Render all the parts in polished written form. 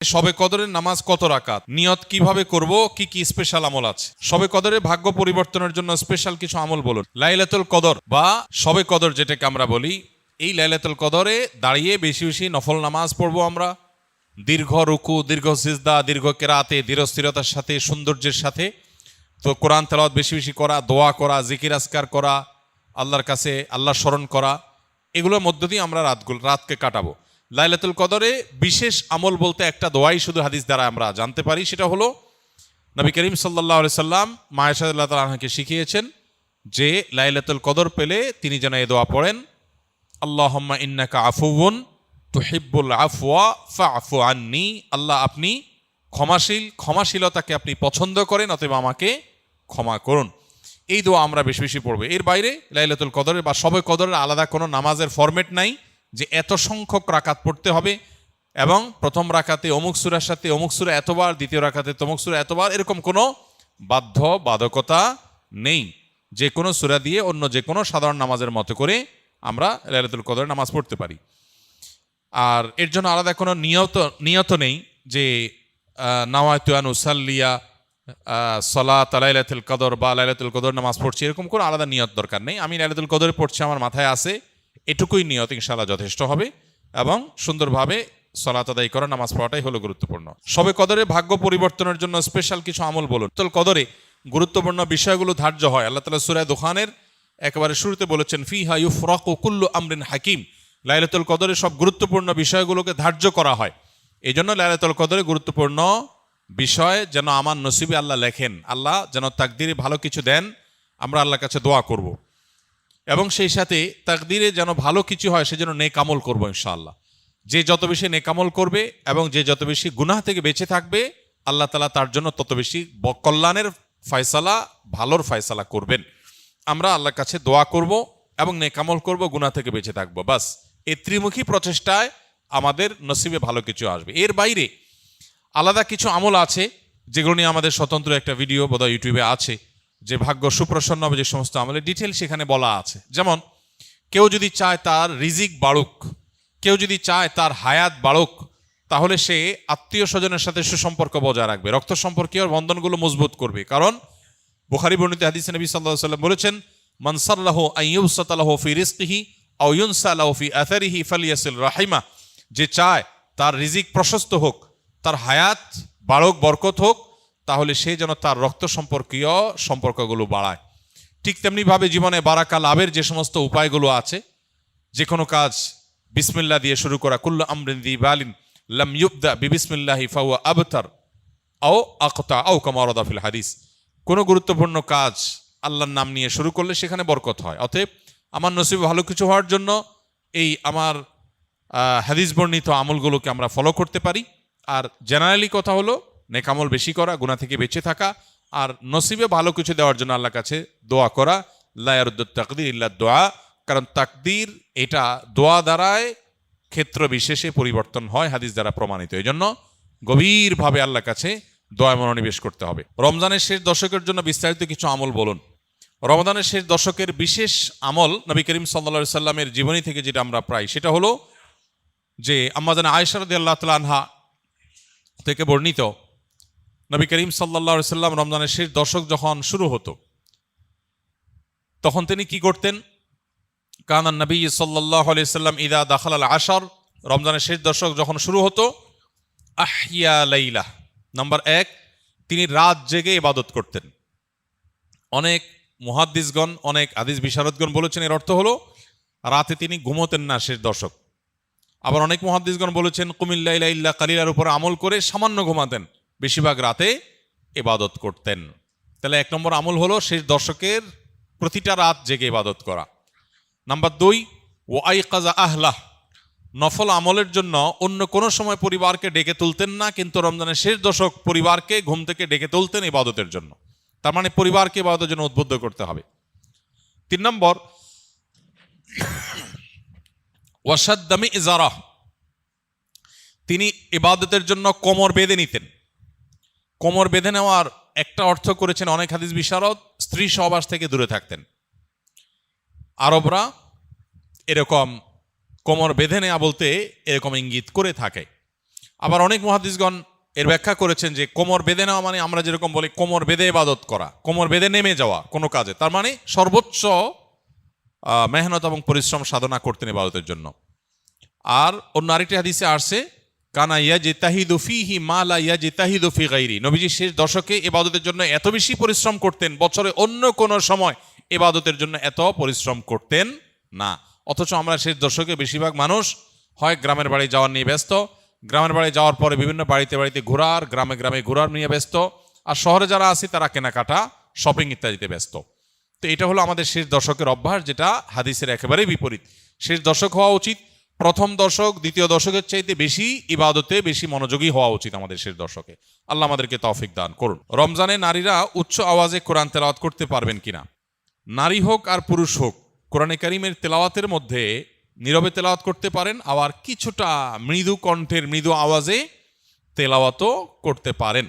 শবে কদরের নামাজ কত রাকাত, নিয়ত কিভাবে করব, কি কি স্পেশাল আমল আছে? শবে কদরের ভাগ্য পরিবর্তনের জন্য স্পেশাল কিছু আমল বলুন। লাইলাতুল কদর বা শবে কদর যেটাকে আমরা বলি, এই লাইলাতুল কদরে দাঁড়িয়ে বেশি বেশি নফল নামাজ পড়বো আমরা। দীর্ঘ রুকু, দীর্ঘ সিজদা, দীর্ঘ কেরাতে, ধীরস্থিরতার সাথে, সৌন্দর্যের সাথে। তো কোরআন তেলাওয়াত বেশি বেশি করা, দোয়া করা, জিকির আজকার করা, আল্লাহর কাছে আল্লাহ স্মরণ করা, এগুলোর মধ্য দিয়ে আমরা রাতকে কাটাবো। লাইলাতুল কদরে বিশেষ আমল বলতে একটা দোয়াই শুধু হাদিস দ্বারা আমরা জানতে পারি, সেটা হলো নবী করিম সাল্লাল্লাহু আলাইহি সাল্লাম মা আয়েশা রাদিয়াল্লাহু তাআলা আনহাকে শিখিয়েছেন যে লাইলাতুল কদর পেলে তিনি যেন এই দোয়া পড়েন, আল্লাহুম্মা ইন্নাকা আফুউন তুহিব্বুল আফওয়া ফা'ফু আন্নি। আল্লাহ আপনি ক্ষমাশীল, ক্ষমাশীলতাকে আপনি পছন্দ করেন, অতএব আমাকে ক্ষমা করুন। এই দোয়া আমরা বেশি বেশি পড়বো। এর বাইরে লাইলাতুল কদরের বা শবে কদরের আলাদা কোনো নামাজের ফরম্যাট নাই যে এত সংখ্যক রাকাত পড়তে হবে এবং প্রথম রাকাতে অমুক সূরার সাথে অমুক সূরা এতবার, দ্বিতীয় রাকাতে তমুক সূরা এতবার, এরকম কোনো বাধ্যবাধকতা নেই। যে কোনো সূরা দিয়ে অন্য যে কোনো সাধারণ নামাজের মতো করে আমরা লাইলাতুল কদরের নামাজ পড়তে পারি। আর এর জন্য আলাদা কোনো নিয়ত নেই যে নাওয়াইতু আন উসাল্লিয়া সালাত লাইলাতুল কদর বা লাইলাতুল কদর নামাজ পড়ছি, এরকম কোনো আলাদা নিয়ত দরকার নেই। আমি লাইলাতুল কদরে পড়ছি, আমার মাথায় আছে, এটুকুই নিয়ত ইনশাআল্লাহ যথেষ্ট হবে এবং সুন্দরভাবে সালাত আদায় করা, নামাজ পড়াটাই হলো গুরুত্বপূর্ণ। শবে কদরে ভাগ্য পরিবর্তনের জন্য স্পেশাল কিছু আমল বলুন। লাইলাতুল কদরে গুরুত্বপূর্ণ বিষয়গুলো ধার্য হয়। আল্লাহ তাআলা সূরা দুখানের একেবারে শুরুতে বলেছেন, ফিহা ইউফরাকু কুল্লু আমরিন হাকিম। লাইলাতুল কদরে সব গুরুত্বপূর্ণ বিষয়গুলোকে ধার্য করা হয়। এই জন্য লাইলাতুল কদরে গুরুত্বপূর্ণ বিষয় যেন আমার নসিবে আল্লাহ লেখেন, আল্লাহ যেন তাকদিরে ভালো কিছু দেন, আমরা আল্লাহর কাছে দোয়া করব। এবং সেই সাথে তাকদিরে যেন ভালো কিছু হয় সেজন্য নেক আমল করবো ইনশাআল্লাহ। যে যত বেশি নেক আমল করবে এবং যে যত বেশি গুনাহ থেকে বেঁচে থাকবে, আল্লাহ তাআলা তার জন্য তত বেশি কল্যাণের ফয়সালা, ভালোর ফয়সালা করবেন। আমরা আল্লাহর কাছে দোয়া করব এবং নেক আমল করব, গুনাহ থেকে বেঁচে থাকবো। বাস এই ত্রিমুখী প্রচেষ্টায় আমাদের নসিবে ভালো কিছু আসবে। এর বাইরে আলাদা কিছু আমল আছে যেগুলো নিয়ে আমাদের স্বতন্ত্র একটা ভিডিও বোধহয় ইউটিউবে আছে, যে ভাগ্য সুপ্রসন্ন হবে যে সমস্ত আমলের ডিটেল সেখানে বলা আছে। যেমন কেউ যদি চায় তার রিজিক বাড়ুক, কেউ যদি চায় তার হায়াত বাড়ুক, তাহলে সে আত্মীয় স্বজনের সাথে সুসম্পর্ক বজায় রাখবে, রক্ত সম্পর্কীয় বন্ধনগুলো মজবুত করবে। কারণ বুখারী বর্ণিত হাদিসে নবী সাল্লাল্লাহু আলাইহি ওয়াসাল্লাম বলেছেন, মান সাল্লাহু আন ইউবসাতা লাহু ফি রিজকিহি আও ইউনসা লাহু ফি আথারিহি ফালিয়াসিল রাহিমা। যে চায় তার রিজিক প্রশস্ত হোক, তার হায়াত বাড়ুক, বরকত হোক, তাহলে সে যেন তার রক্ত সম্পর্কীয় সম্পর্কগুলো বাড়ায়। ঠিক তেমনিভাবে জীবনে বারাকা লাভের যে সমস্ত উপায়গুলো আছে, যে কোনো কাজ বিসমিল্লাহ দিয়ে শুরু করা, কুল্লু আমরিন যি বালিন লাম ইউবদা বিবিসমিল্লাহি ফাহুয়া আবতার আও আকতা আও কামা ওয়ারাদা ফিল হাদিস। কোনো গুরুত্বপূর্ণ কাজ আল্লাহর নাম নিয়ে শুরু করলে সেখানে বরকত হয়। অতএব আমার নসিবে ভালো কিছু হওয়ার জন্য এই আমার হাদিস বর্ণিত আমলগুলোকে আমরা ফলো করতে পারি। আর জেনারেলি কথা হলো নেক আমল বেশি করা, গুনাহ থেকে বেঁচে থাকা, আর নসিবে ভালো কিছু দেওয়ার জন্য আল্লাহর কাছে দোয়া করা। লা ইয়ারুদ্দুত তাকদির ইল্লা দোয়া। কারণ তাকদির এটা দোয়া দ্বারায় ক্ষেত্র বিশেষে পরিবর্তন হয়, হাদিস দ্বারা প্রমাণিত। এই জন্য গভীরভাবে আল্লাহর কাছে দোয়া মনোনিবেশ করতে হবে। রমজানের শেষ দশকের জন্য বিস্তারিত কিছু আমল বলুন। রমজানের শেষ দশকের বিশেষ আমল নবী করিম সাল্লাল্লাহু আলাইহি সাল্লামের জীবনী থেকে যেটা আমরা পাই, সেটা হলো যে আম্মা জান আয়েশা রাদিয়াল্লাহু তাআলা আনহা থেকে বর্ণিত, নবী করিম সাল্লাল্লাহু আলাইহি সাল্লাম রমজানের শেষ দশক যখন শুরু হতো, তখন তিনি কি করতেন? কানান নবী সাল্লাল্লাহু আলাইহি সাল্লাম ইদা দাখালাল আশর, রমজানের শেষ দশক যখন শুরু হতো, আহইয়া লাইলা, নাম্বার 1, তিনি রাত জেগে ইবাদত করতেন। অনেক মুহাদ্দিসগণ, অনেক হাদিস বিশারদগণ বলেছেন এর অর্থ হলো রাতে তিনি ঘুমোতেন না শেষ দশক। আবার অনেক মুহাদ্দিসগণ বলেছেন কুমিল লাইলা ইল্লা কালিলার উপর আমল করে সামান্য ঘুমাতেন, বেশিরভাগ রাতে ইবাদত করতেন। তাহলে 1 নম্বর আমল হলো শেষ দশকের প্রতিটা রাত জেগে ইবাদত করা। নাম্বার 2, ওয়াইকাজা আহলাহ, নফল আমলের জন্য অন্য কোনো সময় পরিবারকে ডেকে তুলতেন না, কিন্তু রমজানের শেষ দশক পরিবারকে ঘুম থেকে ডেকে তুলতেন ইবাদতের জন্য। তার মানে পরিবারকে ইবাদতের জন্য উদ্বুদ্ধ করতে হবে। 3 নম্বর, ওয়াসাদ্দামি ইজারা, তিনি ইবাদতের জন্য কোমর বেঁধে নিতেন। কোমর বেঁধে নেওয়ার একটা অর্থ করেছেন অনেক হাদিস বিশারদ, স্ত্রী সহবাস থেকে দূরে থাকতেন। আরবরা এরকম কোমর বেঁধে নেওয়া বলতে এরকম ইঙ্গিত করে থাকে। আবার অনেক মুহাদ্দিসগণ এর ব্যাখ্যা করেছেন যে কোমর বেঁধে নেওয়া মানে আমরা যেরকম বলি কোমর বেঁধে ইবাদত করা, কোমর বেঁধে নেমে যাওয়া কোনো কাজে, তার মানে সর্বোচ্চ মেহনত এবং পরিশ্রম সাধনা করতেন ইবাদতের জন্য। আর অন্য আরেকটি হাদিসে আসছে কানা ইয়াজতাহিদু ফীহি মা লা ইয়াজতাহিদু ফী গায়রি, নবীজি শেষ দশকে ইবাদতের জন্য এত বেশি পরিশ্রম করতেন, বছরে অন্য কোনো সময় ইবাদতের জন্য এত পরিশ্রম করতেন না। অথচ আমরা শেষ দশকে বেশিরভাগ মানুষ হয় গ্রামের বাড়ি যাওয়ার নিয়ে ব্যস্ত, গ্রামের বাড়ি যাওয়ার পরে বিভিন্ন বাড়িতে বাড়িতে ঘোরার, গ্রামে গ্রামে ঘোরার নিয়ে ব্যস্ত, আর শহরে যারা আছে তারা কেনাকাটা, শপিং ইত্যাদিতে ব্যস্ত। তো এটা হলো আমাদের শেষ দশকের অভ্যাস, যেটা হাদিসের একেবারেই বিপরীত। শেষ দশক হওয়া উচিত প্রথম দশক দ্বিতীয় দশকের চাইতে বেশি ইবাদতে বেশি মনোযোগী হওয়া উচিত আমাদের শেষ দশকে। আল্লাহ আমাদেরকে তৌফিক দান করুন। রমজানে নারীরা উচ্চ আওয়াজে কোরআন তেলাওয়াত করতে পারবেন কিনা? নারী হোক আর পুরুষ হোক কোরআনে কারিমের তেলাওয়াতের মধ্যে নীরবে তেলাওয়াত করতে পারেন, আবার কিছুটা মৃদু কণ্ঠের মৃদু আওয়াজে তেলাওয়াতও করতে পারেন।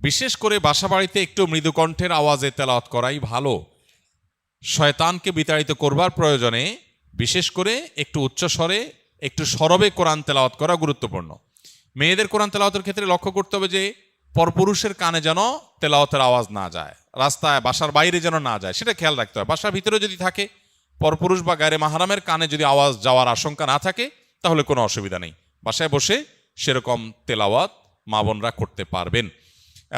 বিশেষ করে বাসা বাড়িতে একটু মৃদু কণ্ঠের আওয়াজে তেলাওয়াত করাই ভালো। শয়তানকে বিতাড়িত করবার প্রয়োজনে বিশেষ করে একটু উচ্চ স্বরে একটু সরবে কোরআন তেলাওয়াত করা গুরুত্বপূর্ণ। মেয়েদের কোরআন তেলাওয়াতের ক্ষেত্রে লক্ষ্য করতে হবে যে পরপুরুষের কানে যেন তেলাওয়াতের আওয়াজ না যায়, রাস্তায় বাসার বাইরে যেন না যায়, সেটা খেয়াল রাখতে হয়। বাসার ভিতরে যদি থাকে, পরপুরুষ বা গায়রে মাহরামের কানে যদি আওয়াজ যাওয়ার আশঙ্কা না থাকে তাহলে কোনো অসুবিধা নেই, বাসায় বসে সেরকম তেলাওয়াত মা বোনরা করতে পারবেন।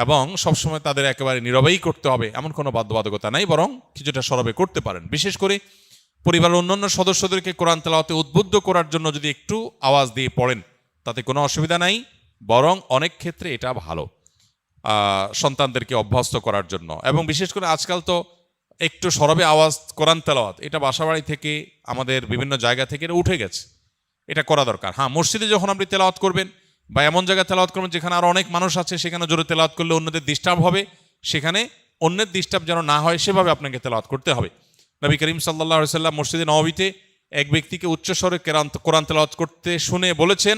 এবং সবসময় তাদের একেবারে নীরবেই করতে হবে এমন কোনো বাধ্যবাধকতা নাই, বরং কিছুটা সরবে করতে পারেন। বিশেষ করে পরিবারের অন্যান্য সদস্যদেরকে কোরআন তেলাওয়াতে উদ্বুদ্ধ করার জন্য যদি একটু আওয়াজ দিয়ে পড়েন তাতে কোনো অসুবিধা নাই, বরং অনেক ক্ষেত্রে এটা ভালো সন্তানদেরকে অভ্যস্ত করার জন্য। এবং বিশেষ করে আজকাল তো একটু সরবে আওয়াজ কোরআন তেলাওয়াত এটা বাসাবাড়ি থেকে আমাদের বিভিন্ন জায়গা থেকে এটা উঠে গেছে, এটা করা দরকার। হ্যাঁ, মসজিদে যখন আপনি তেলাওয়াত করবেন বা এমন জায়গায় তেলাওয়াত করবেন যেখানে আরও অনেক মানুষ আছে, সেখানে জোরে তেলাওয়াত করলে অন্যদের ডিস্টার্ব হবে, সেখানে অন্যের ডিস্টার্ব যেন না হয় সেভাবে আপনাকে তেলাওয়াত করতে হবে। নবী করিম সাল্লাল্লাহু আলাইহি সাল্লাম মসজিদে নববীতে এক ব্যক্তিকে উচ্চস্বরে কোরআন তেলাওয়াত করতে শুনে বলেছেন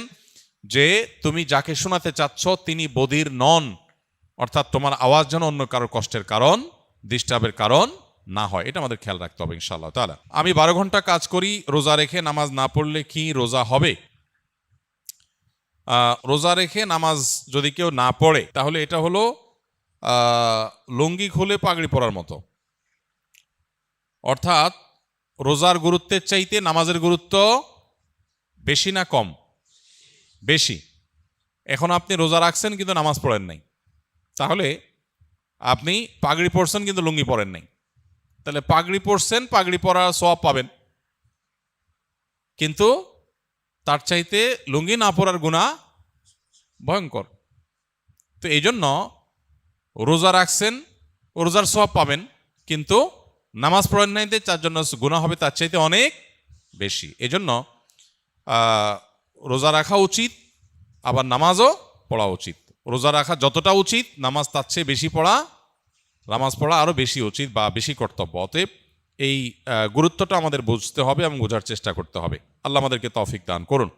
যে তুমি যাকে শোনাতে চাচ্ছ তিনি বধির নন, অর্থাৎ তোমার আওয়াজ যেন অন্য কারোর কষ্টের কারণ, ডিস্টার্বের কারণ না হয়। এটা আমাদের খেয়াল রাখতে হবে ইনশাআল্লাহ তাআলা। আমি 12 ঘন্টা কাজ করি, রোজা রেখে নামাজ না পড়লে কি রোজা হবে? রোজা রেখে নামাজ যদি কেউ না পড়ে তাহলে এটা হলো লুঙ্গি খুলে পাগড়ি পরার মতো। অর্থাৎ রোজার গুরুত্বের চাইতে নামাজের গুরুত্ব বেশি না কম? বেশি। এখন আপনি রোজা রাখছেন কিন্তু নামাজ পড়েন নাই, তাহলে আপনি পাগড়ি পরছেন কিন্তু লুঙ্গি পরেন নাই, তাহলে পাগড়ি পরছেন, পাগড়ি পরার সওয়াব পাবেন, কিন্তু তার চাইতে লুঙ্গি না পরার গুনাহ ভয়ঙ্কর। তো এই জন্য রোজা রাখছেন, রোজার সওয়াব পাবেন, কিন্তু নামাজ পড়েন নাই, তার জন্য গুনাহ হবে তার চাইতে অনেক বেশি। এজন্য রোজা রাখা উচিত, আবার নামাজও পড়া উচিত। রোজা রাখা যতটা উচিত নামাজ তার চেয়ে বেশি পড়া, নামাজ পড়া আরও বেশি উচিত বা বেশি কর্তব্য। অতএব এই গুরুত্বটা আমাদের বুঝতে হবে এবং বোঝার চেষ্টা করতে হবে। আল্লাহ আমাদেরকে তৌফিক দান করুন।